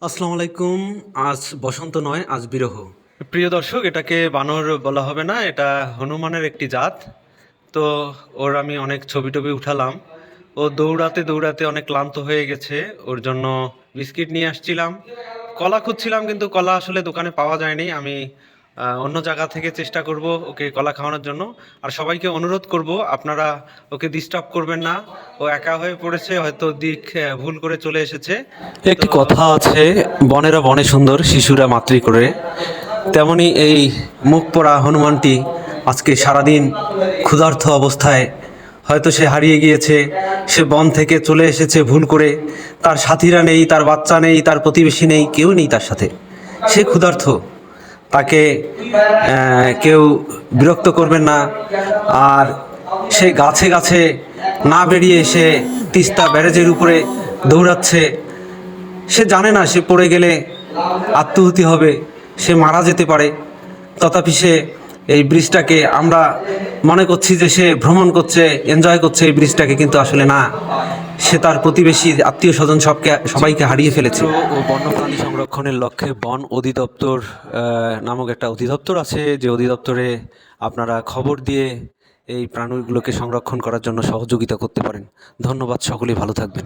আসসালামু আলাইকুম। আজ বসন্ত নয়, আজ বিরহ। প্রিয় দর্শক, এটাকে বানর বলা হবে না, এটা হনুমানের একটি জাত। তো ওর আমি অনেক ছবি টবি উঠালাম। ও দৌড়াতে দৌড়াতে অনেক ক্লান্ত হয়ে গেছে। ওর জন্য বিস্কিট নিয়ে আসছিলাম, কলা খুঁজছিলাম, কিন্তু কলা আসলে দোকানে পাওয়া যায়নি। আমি অন্য জায়গা থেকে চেষ্টা করব ওকে কলা খাওয়ানোর জন্য। আর সবাইকে অনুরোধ করব, আপনারা ওকে ডিস্টার্ব করবেন না। ও একা হয়ে পড়েছে, হয়তো দিক ভুল করে চলে এসেছে। তো একটি কথা আছে, বনেরা বনে সুন্দর, শিশুরা মাতৃ করে। তেমনি এই মুখ পোড়া হনুমানটি আজকে সারাদিন ক্ষুধার্ত অবস্থায়, হয়তো সে হারিয়ে গিয়েছে, সে বন থেকে চলে এসেছে ভুল করে। তার সাথীরা নেই, তার বাচ্চা নেই, তার প্রতিবেশী নেই, কেউ নেই তার সাথে। সে ক্ষুধার্ত, তাকে কেউ বিরক্ত করবেন না। আর সে গাছে গাছে না বেরিয়ে সে তিস্তা ব্যারেজের উপরে দৌড়াচ্ছে। সে জানে না সে পড়ে গেলে আত্মহতি হবে, সে মারা যেতে পারে। তথাপি সে এই ব্রিজটাকে, আমরা মনে করছি যে সে ভ্রমণ করছে, এনজয় করছে এই ব্রিজটাকে, কিন্তু আসলে না, সে তার প্রতিবেশী আত্মীয় স্বজন সবাইকে হারিয়ে ফেলেছে। ও বন্যপ্রাণী সংরক্ষণের লক্ষ্যে বন অধিদপ্তর নামক একটা অধিদপ্তর আছে, যে অধিদপ্তরে আপনারা খবর দিয়ে এই প্রাণীগুলোকে সংরক্ষণ করার জন্য সহযোগিতা করতে পারেন। ধন্যবাদ, সকলেই ভালো থাকবেন।